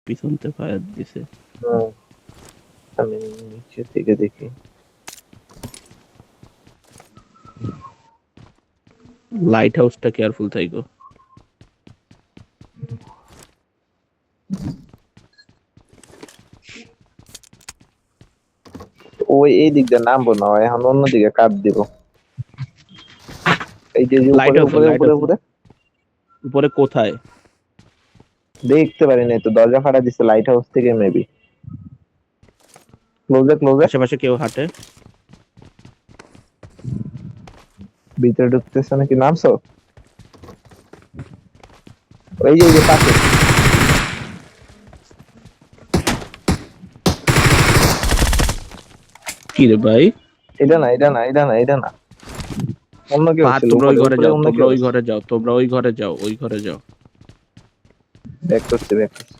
পিছনতে fire দিছে। আমি নিচে থেকে দেখি। লাইট হাউসটা কেয়ারফুল থাইকো। ওই এই দিক দিয়ে নামবো না, এখন অন্যদিকে কাট দিব। এই যে লাইট উপরে হাউসে, উপরে উপরে উপরে উপরে কোথায়? দেখতে পারি নাই তো, দরজা ফাটা দিছে লাইট হাউস থেকে মেবি। ক্লোজে ক্লোজে আশেপাশে কেউ হাঁটে? ভিতরে ঢুকতেছে নাকি? নামছো? এই যে পাশে। কি রে ভাই? এটা না এটা না এটা না এটা না, অন্য কেউ ছিল। তোমরা ওই উপরে ঘরে উপরে যাও, অন্য তোমরা কেউ ওই আছে। ঘরে যাও, তোমরা ওই ঘরে যাও, ওই ঘরে যাও। ব্যাক করছে ব্যাক করছে।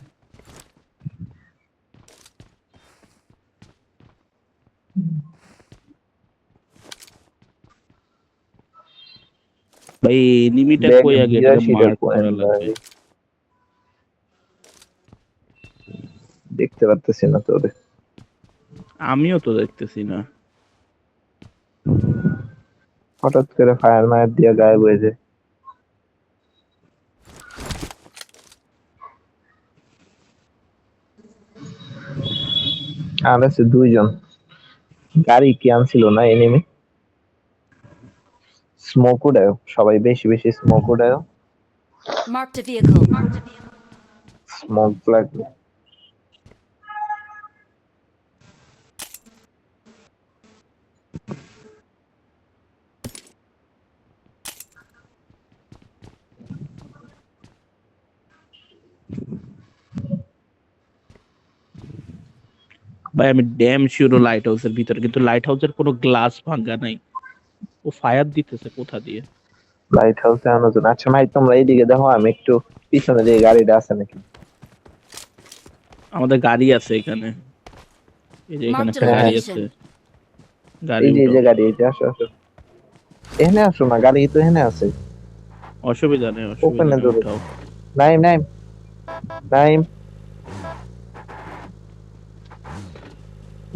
ভাই এনিমিটা ব্যাগ কই, আগে এটাকে 82 মার্ক করা পয়েন্ট লাগবে। ভাই, দেখতে পারতেছি না তোরে। আমিও তো দেখতেছি না। হঠাৎ করে ফায়ার মায়ার দিয়ে গায়েব হয়ে যায়। আর আছে দুইজন। গাড়ি কি আনছিল না এনিমি? স্মোক উড়ায় সবাই, বেশি বেশি স্মোক উড়ায়। Marked a vehicle. স্মোক লাগবে। ভাই আমি ড্যাম শিওর লাইট হাউসের ভিতরে, কিন্তু লাইট হাউসের কোনো গ্লাস ভাঙা নাই। ও ফায়ার দিতেছে কোথা দিয়ে? লাইট হাউসে আনো জন। আচ্ছা ভাই তোমরা এইদিকে দেখো, আমি একটু পিছনে দিয়ে গাড়িটা আছে নাকি। আমাদের গাড়ি আছে এখানে, এই যে এখানে Marked a একটা গাড়ি আছে। location. গাড়ি এই যে উঠো। গাড়ি, এই যে আসো আসো। এখানে আসো না, গাড়ি তো এখানে আছে। অসুবিধা নেই, অসুবিধা ওপেনে নেই, ধরো। উঠাও। নাইম নাইম নাইম।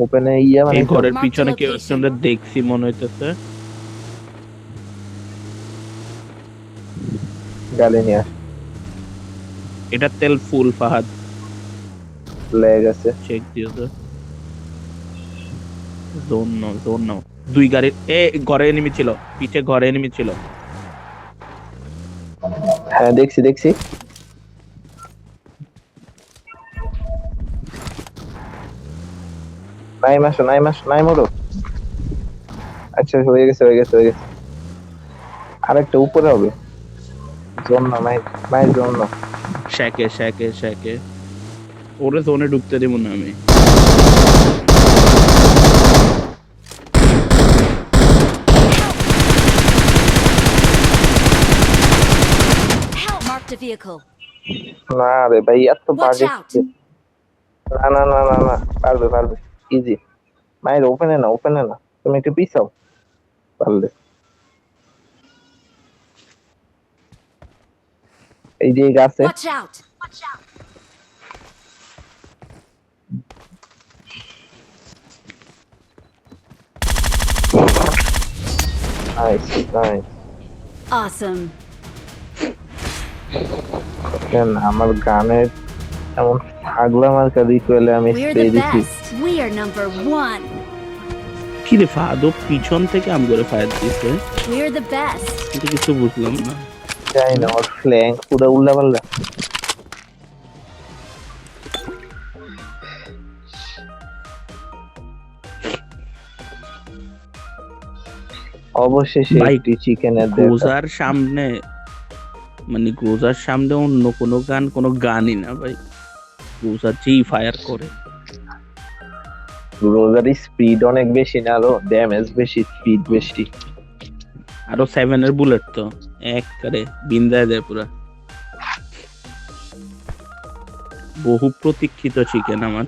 ওপেনে ইয়া মানে এই ঘরের Marked a পিছনে কেউ location. একজন দেখছি মনে হইতেছে। গাড়ি নিয়ে আস। এটা তেল ফুল ফাহাদ, লেগ আছে। চেক দিও তো। জোন নাও, জোন নাও। দুই গাড়ির ঘরে এনিমি ছিল, পিছে ঘরে এনিমি ছিল। হ্যাঁ দেখছি দেখছি। নাইম আসো নাইম আসো নাইম ওরো। আচ্ছা হয়ে গেছে হয়ে গেছে হয়ে গেছে। আরেকটা উপরে হবে। জোন না মাই, মাই জোন না। শ্যাকে শ্যাকে শ্যাকে। ওরে জোনে ঢুকতে দেব না আমি। Marked a vehicle. না রে ভাই এত Watch বাজে। out. না না না না না, পারবে পারবে, ইজি। মায়ের ওপেনে না ওপেনে না, তুমি একটু পিছাও পারলে। এই যে গাছে। Watch out. Nice nice. Awesome. কেন আমার গানের এমন পাগলা মার্কা রিকোয়েলে আমি We're স্প্রে the দিছি। best. We are number one. কি রে ফাহাদ, ও পিছন থেকে আম করে ফায়ার দিছে, We're the best. কিন্তু কিছু বুঝলাম না। জানি না, ওর ফ্ল্যাঙ্ক পুরো উল্লা পাল্লা। অবশেষে ভাই, একটি চিকেনের গ্রোজার সামনে, মানে গ্রোজার সামনে অন্য কোনো গান, কোনো গানই না ভাই। গ্রোজার যেই ফায়ার করে। রোজারি স্পিড অনেক বেশি না, আরো ড্যামেজ বেশি, স্পিড বেশি। আরো 7 এর বুলেট তো এক করে বিন্দায় দেয় পুরা। বহু প্রতীক্ষিত চিকেন আমার।